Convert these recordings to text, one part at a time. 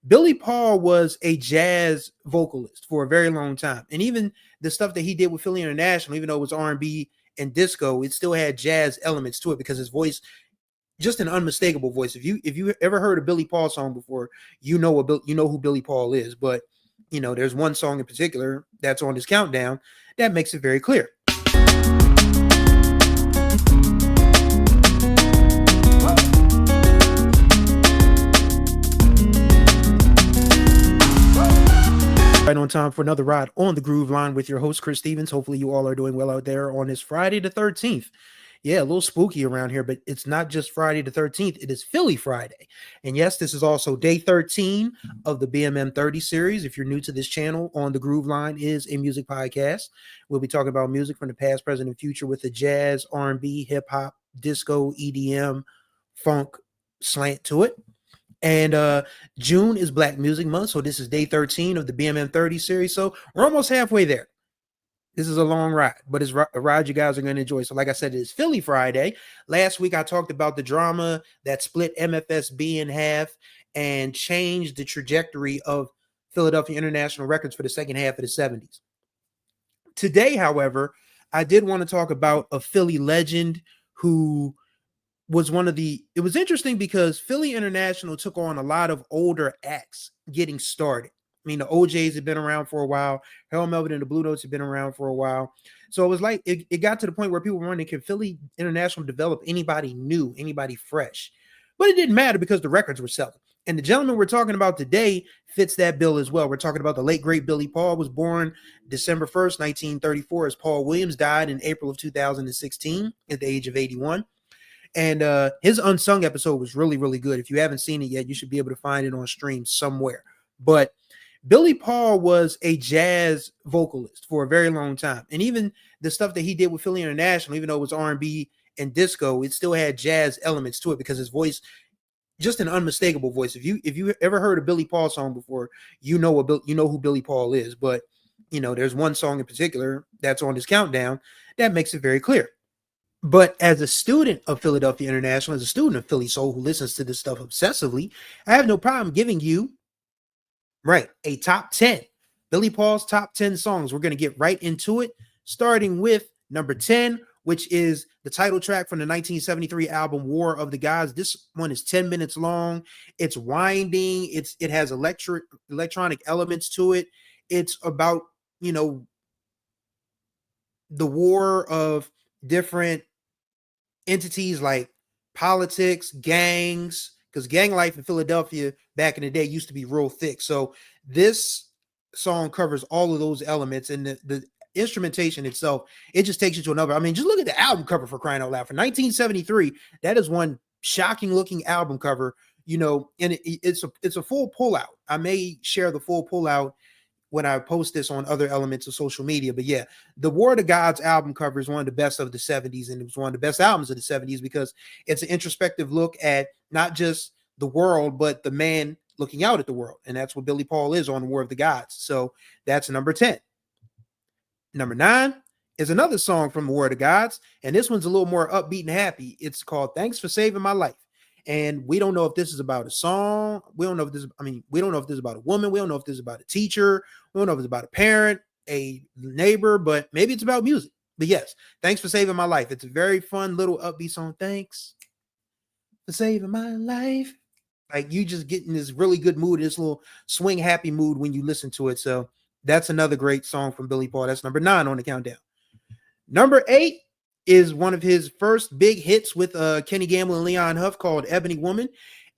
Billy Paul was a jazz vocalist for a very long time. And even the stuff that he did with Philly International, even though it was R&B and disco, it still had jazz elements to it because his voice, just an unmistakable voice. If you ever heard a Billy Paul song before, you know who Billy Paul is. But there's one song in particular that's on this countdown that makes it very clear. Right on time for another ride on the Groove Line with your host, Chris Stevens. Hopefully you all are doing well out there on this Friday the 13th. Yeah, a little spooky around here, but it's not just Friday the 13th. It is Philly Friday. And yes, this is also day 13 of the BMM 30 series. If you're new to this channel, On the Groove Line is a music podcast. We'll be talking about music from the past, present, and future with a jazz, R&B, hip-hop, disco, EDM, funk slant to it. And June is Black Music Month, so this is day 13 of the BMM 30 series. So we're almost halfway there. This is a long ride, but it's a ride you guys are going to enjoy. So like I said, it is Philly Friday. Last week, I talked about the drama that split MFSB in half and changed the trajectory of Philadelphia International Records for the second half of the 70s. Today, however, I did want to talk about a Philly legend who was it was interesting because Philly International took on a lot of older acts getting started. I mean, the OJs had been around for a while. Harold Melvin and the Blue Notes had been around for a while. So it was like, it got to the point where people were wondering, can Philly International develop anybody new, anybody fresh? But it didn't matter because the records were selling. And the gentleman we're talking about today fits that bill as well. We're talking about the late, great Billy Paul. Was born December 1st, 1934, as Paul Williams, died in April of 2016 at the age of 81. And his Unsung episode was really, really good. If you haven't seen it yet, you should be able to find it on stream somewhere. But Billy Paul was a jazz vocalist for a very long time. And even the stuff that he did with Philly International, even though it was R&B and disco, it still had jazz elements to it because his voice, just an unmistakable voice. If you ever heard a Billy Paul song before, you know who Billy Paul is. But there's one song in particular that's on this countdown that makes it very clear. But as a student of Philadelphia International, as a student of Philly Soul who listens to this stuff obsessively, I have no problem giving you, a top 10. Billy Paul's top 10 songs. We're going to get right into it, starting with number 10, which is the title track from the 1973 album War of the Gods. This one is 10 minutes long. It's winding. It has electronic elements to it. It's about, the war of different entities like politics, gangs, because gang life in Philadelphia back in the day used to be real thick. So this song covers all of those elements, and the instrumentation itself, it just takes you to another. I mean, just look at the album cover, for crying out loud. For 1973, that is one shocking looking album cover, and it's a full pullout. I may share the full pullout when I post this on other elements of social media. But yeah, the War of the Gods album cover is one of the best of the 70s, and it was one of the best albums of the 70s because it's an introspective look at not just the world, but the man looking out at the world. And that's what Billy Paul is on War of the Gods. So that's number 10. Number 9 is another song from the War of the Gods, and this one's a little more upbeat and happy. It's called Thanks for Saving My Life. And we don't know if this is about a song. We don't know if this is about a woman. We don't know if this is about a teacher. We don't know if it's about a parent, a neighbor, but maybe it's about music. But yes, Thanks for Saving My Life. It's a very fun little upbeat song. Thanks for saving my life. Like, you just get in this really good mood, this little swing happy mood when you listen to it. So that's another great song from Billy Paul. That's number 9 on the countdown. Number 8 is one of his first big hits with Kenny Gamble and Leon Huff, called Ebony Woman.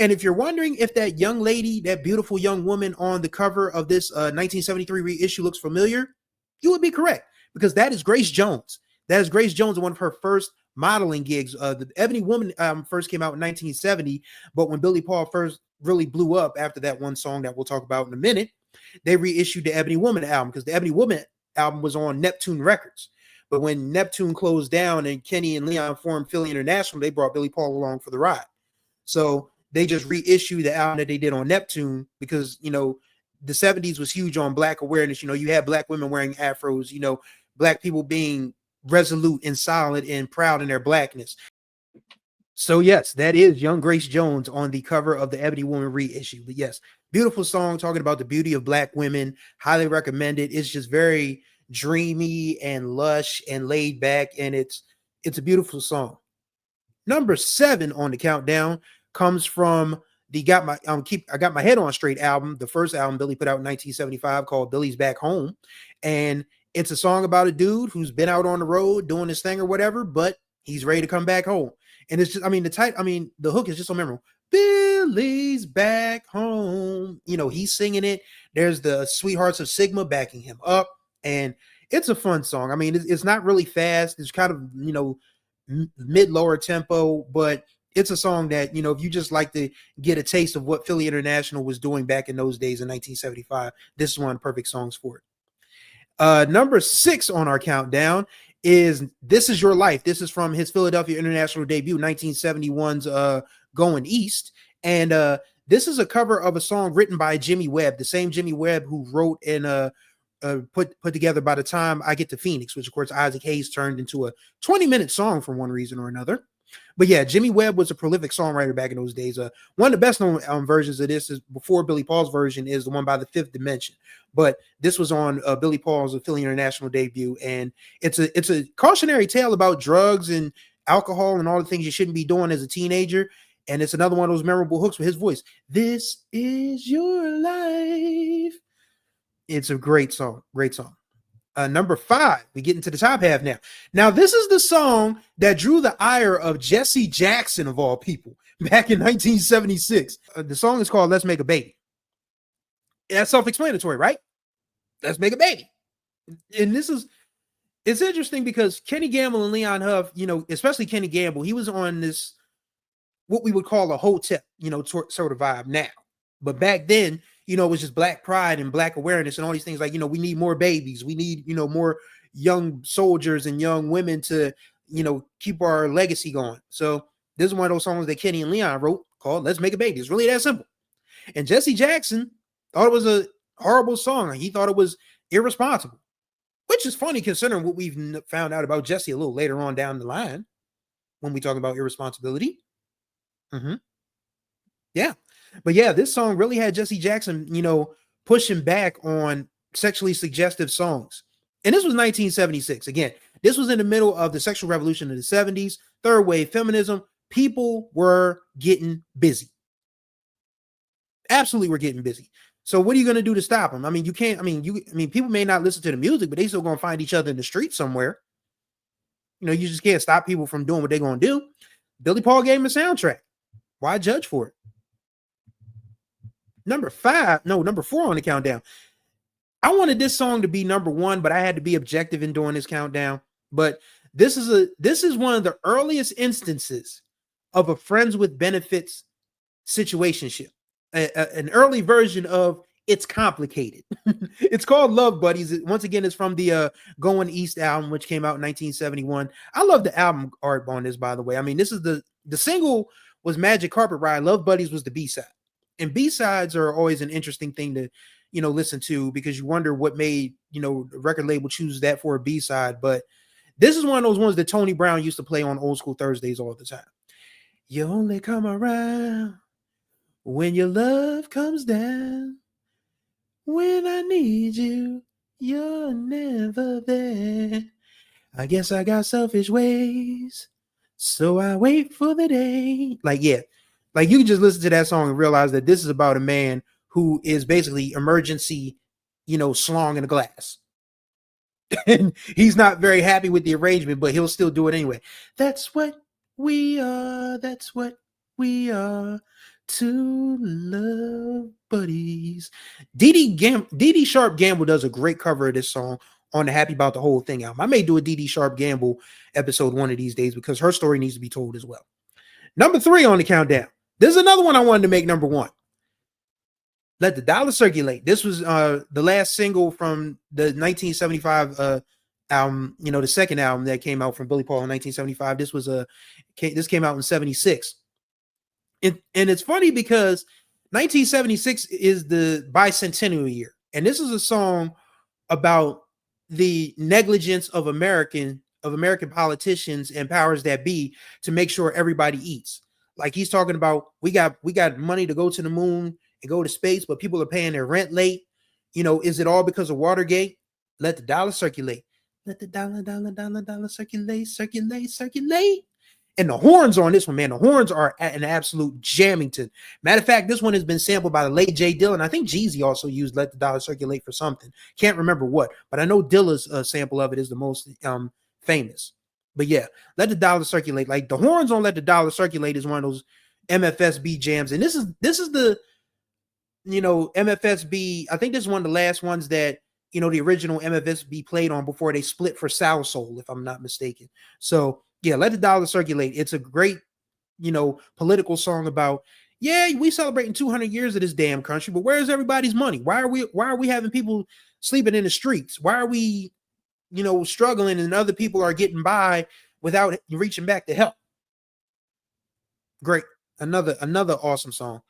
And if you're wondering if that young lady, that beautiful young woman on the cover of this 1973 reissue looks familiar, you would be correct, because that is Grace Jones. That is Grace Jones, one of her first modeling gigs. The Ebony Woman first came out in 1970, but when Billy Paul first really blew up after that one song that we'll talk about in a minute, they reissued the Ebony Woman album, because the Ebony Woman album was on Neptune Records. But when Neptune closed down and Kenny and Leon formed Philly International, they brought Billy Paul along for the ride. So they just reissued the album that they did on Neptune because, the 70s was huge on Black awareness. You had Black women wearing afros, Black people being resolute and solid and proud in their Blackness. So yes, that is young Grace Jones on the cover of the Ebony Woman reissue. But yes, Beautiful song talking about the beauty of Black women. Highly recommend it. It's just very dreamy and lush and laid back, and it's a beautiful song. Number 7 on the countdown comes from the got my keep I got my head on straight album, the first album Billy put out in 1975 called Billy's Back Home, and it's a song about a dude who's been out on the road doing his thing or whatever, but he's ready to come back home. And it's just, the hook is just so memorable. Billy's back home. He's singing it. There's the Sweethearts of Sigma backing him up, and it's a fun song. I mean, it's not really fast. It's kind of mid lower tempo, but it's a song that if you just like to get a taste of what Philly International was doing back in those days in 1975, this is one of the perfect songs for it. Number 6 on our countdown is This Is Your Life. This is from his Philadelphia International debut, 1971's Going East. And this is a cover of a song written by Jimmy Webb, the same Jimmy Webb who wrote and put together By the Time I Get to Phoenix, which of course Isaac Hayes turned into a 20-minute song for one reason or another. But yeah, Jimmy Webb was a prolific songwriter back in those days. One of the best known versions of this is before Billy Paul's version is the one by the Fifth Dimension. But this was on Billy Paul's Philly International debut, and it's a cautionary tale about drugs and alcohol and all the things you shouldn't be doing as a teenager. And it's another one of those memorable hooks with his voice. This is your life. It's a great song. Great song. Number 5, we get into the top half now. Now, this is the song that drew the ire of Jesse Jackson, of all people, back in 1976. The song is called Let's Make a Baby. That's self-explanatory, right? Let's make a baby. And it's interesting because Kenny Gamble and Leon Huff, especially Kenny Gamble, he was on this, what we would call a hotep, sort of vibe now. But back then, it was just Black pride and Black awareness and all these things like, we need more babies. We need, more young soldiers and young women to, keep our legacy going. So this is one of those songs that Kenny and Leon wrote called Let's Make a Baby. It's really that simple. And Jesse Jackson thought it was a horrible song. He thought it was irresponsible, which is funny considering what we've found out about Jesse a little later on down the line when we talk about irresponsibility. Yeah. But yeah, this song really had Jesse Jackson, pushing back on sexually suggestive songs. And this was 1976. Again, this was in the middle of the sexual revolution of the 70s, third wave feminism. People were getting busy. Absolutely were getting busy. So what are you going to do to stop them? I mean, you can't, people may not listen to the music, but they still going to find each other in the street somewhere. You just can't stop people from doing what they're going to do. Billy Paul gave him a soundtrack. Why judge for it? Number 4 on the countdown. I wanted this song to be number 1, but I had to be objective in doing this countdown. But this is one of the earliest instances of a friends with benefits situationship. An early version of It's Complicated. It's called Love Buddies. Once again, it's from the Going East album, which came out in 1971. I love the album art on this, by the way. I mean, this is the single was Magic Carpet Ride. Love Buddies was the B-side. And B-sides are always an interesting thing to, listen to because you wonder what made, the record label choose that for a B-side. But this is one of those ones that Tony Brown used to play on Old School Thursdays all the time. You only come around when your love comes down. When I need you, you're never there. I guess I got selfish ways, so I wait for the day. Like, yeah. Like you can just listen to that song and realize that this is about a man who is basically emergency, slong in a glass. And he's not very happy with the arrangement, but he'll still do it anyway. That's what we are. That's what we are. Two love buddies. Dee Dee Sharp Gamble does a great cover of this song on the Happy About the Whole Thing album. I may do a Dee Dee Sharp Gamble episode one of these days because her story needs to be told as well. Number 3 on the countdown. This is another one I wanted to make number 1. Let the Dollar Circulate. This was the last single from the 1975 album, the second album that came out from Billy Paul in 1975. This came out in 76. And it's funny because 1976 is the bicentennial year. And this is a song about the negligence of American politicians and powers that be to make sure everybody eats. Like he's talking about, we got money to go to the moon and go to space, but people are paying their rent late. Is it all because of Watergate? Let the dollar circulate. Let the dollar circulate, circulate, circulate. And the horns on this one, man, the horns are an absolute jammington. Matter of fact, this one has been sampled by the late Jay Dillon. I think Jeezy also used Let the Dollar Circulate for something. Can't remember what, but I know Dilla's sample of it is the most famous. But yeah, Let the Dollar Circulate. Like the horns on Let the Dollar Circulate is one of those MFSB jams. And this is the, MFSB, I think this is one of the last ones that, the original MFSB played on before they split for Soul Soul, if I'm not mistaken. So yeah, Let the Dollar Circulate. It's a great, political song about, yeah, we celebrating 200 years of this damn country, but where's everybody's money? Why are we having people sleeping in the streets? Why are we, struggling and other people are getting by without reaching back to help? Great. Another awesome song.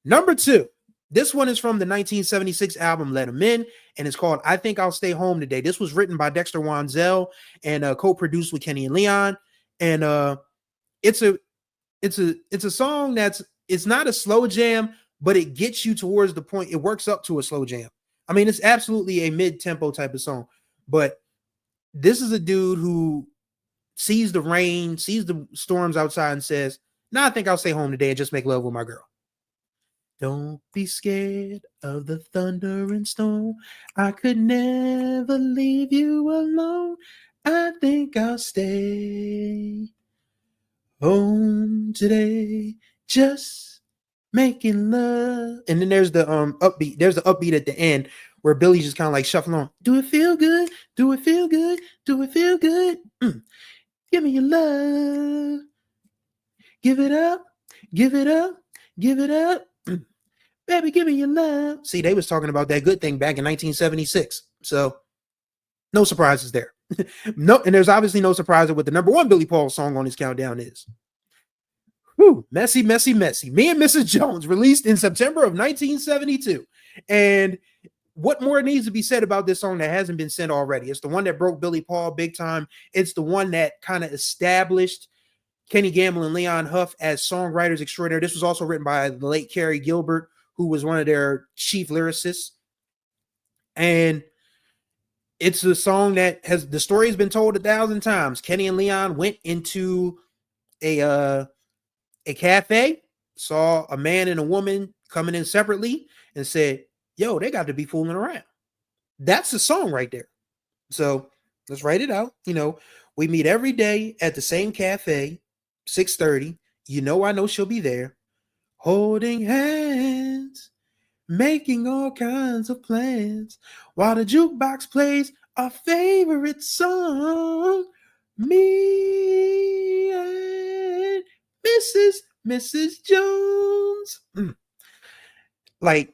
Number 2. This one is from the 1976 album Let 'Em In, and it's called I Think I'll Stay Home Today. This was written by Dexter Wansell and co-produced with Kenny and Leon. And it's a song it's not a slow jam, but it gets you towards the point. It works up to a slow jam. I mean, it's absolutely a mid-tempo type of song, but this is a dude who sees the rain, sees the storms outside and says, I think I'll stay home today and just make love with my girl. Don't be scared of the thunder and storm. I could never leave you alone. I think I'll stay home today, just making love. And then there's the upbeat. There's the upbeat at the end where Billy's just kind of like shuffling on. Do it feel good? Do it feel good? Do it feel good? Give me your love. Give it up. Give it up. Give it up. Baby, give me your love. See, they was talking about that good thing back in 1976. So no surprises there. No, and there's obviously no surprise at what the number 1 Billy Paul song on his countdown is. Whew, Messy, Messy, Messy. Me and Mrs. Jones, released in September of 1972. And what more needs to be said about this song that hasn't been said already? It's the one that broke Billy Paul big time. It's the one that kind of established Kenny Gamble and Leon Huff as songwriters extraordinaire. This was also written by the late Carrie Gilbert, who was one of their chief lyricists. And it's a song that the story has been told 1,000 times. Kenny and Leon went into a cafe, saw a man and a woman coming in separately and said, yo, they got to be fooling around. That's the song right there. So let's write it out. We meet every day at the same cafe, 6:30. I know she'll be there. Holding hands, making all kinds of plans, while the jukebox plays our favorite song. Me and Mrs. Jones. Like,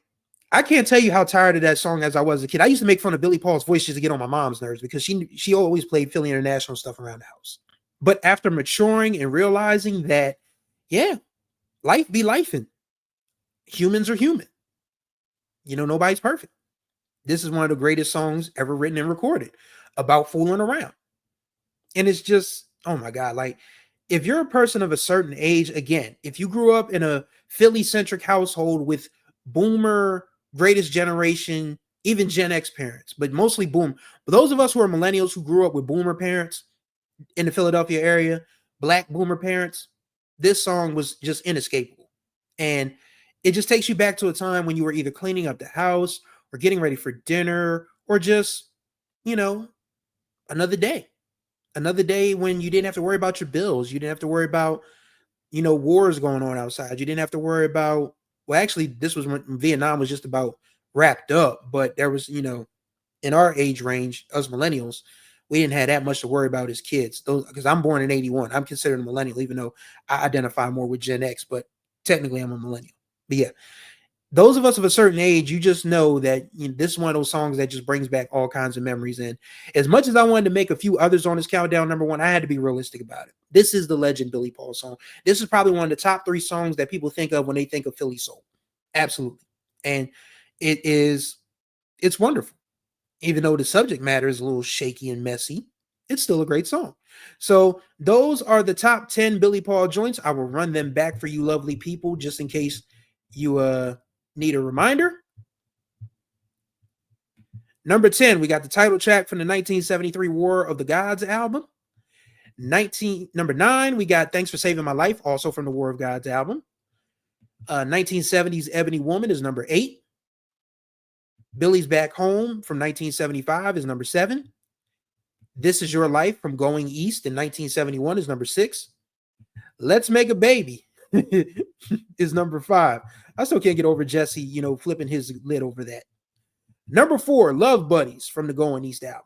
I can't tell you how tired of that song as I was a kid. I used to make fun of Billy Paul's voice just to get on my mom's nerves because she always played Philly International stuff around the house. But after maturing and realizing that, yeah, life be lifing. Humans are human. Nobody's perfect. This is one of the greatest songs ever written and recorded about fooling around. And it's just, oh my God, like, if you're a person of a certain age, again, if you grew up in a Philly-centric household with boomer, greatest generation, even Gen X parents, but mostly boom. But those of us who are millennials who grew up with boomer parents in the Philadelphia area, black boomer parents, this song was just inescapable. And it just takes you back to a time when you were either cleaning up the house or getting ready for dinner or just, another day when you didn't have to worry about your bills. You didn't have to worry about, wars going on outside. You didn't have to worry about, well, actually, this was when Vietnam was just about wrapped up, but there was, in our age range, us millennials, we didn't have that much to worry about as kids. Because I'm born in 81. I'm considered a millennial, even though I identify more with Gen X, but technically I'm a millennial. But yeah, those of us of a certain age, you just know that this is one of those songs that just brings back all kinds of memories. And as much as I wanted to make a few others on this countdown, number 1, I had to be realistic about it. This is the legend Billy Paul song. This is probably one of the top 3 songs that people think of when they think of Philly soul. Absolutely. And it's wonderful. Even though the subject matter is a little shaky and messy, it's still a great song. So those are the top 10 Billy Paul joints. I will run them back for you lovely people, just in case you Need a reminder? Number 10, we got the title track from the 1973 War of the Gods album. Number 9, we got Thanks for Saving My Life, also from the War of Gods album. 1970s Ebony Woman is number 8. Billy's Back Home from 1975 is number 7. This Is Your Life from Going East in 1971 is number 6. Let's Make a Baby is number 5. I still can't get over Jesse, flipping his lid over that. Number 4, Love Buddies from the Going East album.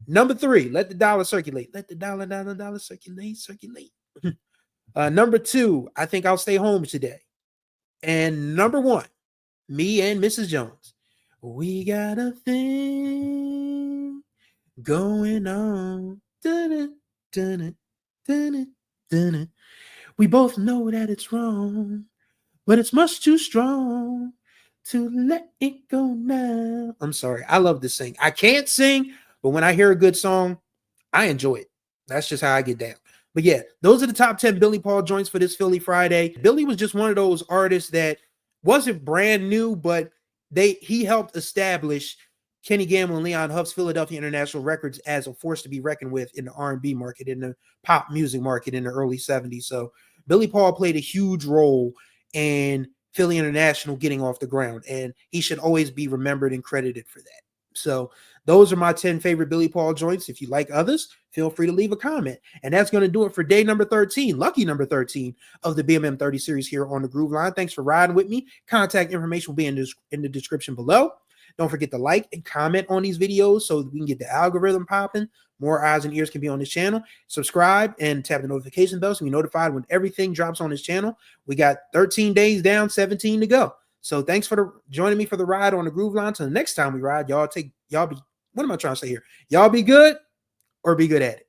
Number 3, Let the Dollar Circulate. Let the dollar circulate. Number 2, I Think I'll Stay Home Today. And number 1, Me and Mrs. Jones. We got a thing going on. Dun-dun, dun-dun, dun-dun, dun-dun. We both know that it's wrong, but it's much too strong to let it go now. I'm sorry. I love to sing. I can't sing, but when I hear a good song, I enjoy it. That's just how I get down. But yeah, those are the top 10 Billy Paul joints for this Philly Friday. Billy was just one of those artists that wasn't brand new, but he helped establish Kenny Gamble and Leon Huff's Philadelphia International Records as a force to be reckoned with in the R&B market, in the pop music market in the early 70s. So Billy Paul played a huge role in Philly International getting off the ground, and he should always be remembered and credited for that. So those are my 10 favorite Billy Paul joints. If you like others, feel free to leave a comment. And that's going to do it for day number 13, lucky number 13 of the BMM 30 series here on the Groove Line. Thanks for riding with me. Contact information will be in the description below. Don't forget to like and comment on these videos so we can get the algorithm popping. More eyes and ears can be on this channel. Subscribe and tap the notification bell so you're notified when everything drops on this channel. We got 13 days down, 17 to go. So thanks for joining me for the ride on the Groove Line. Till the next time we ride, y'all be, what am I trying to say here? Y'all be good or be good at it.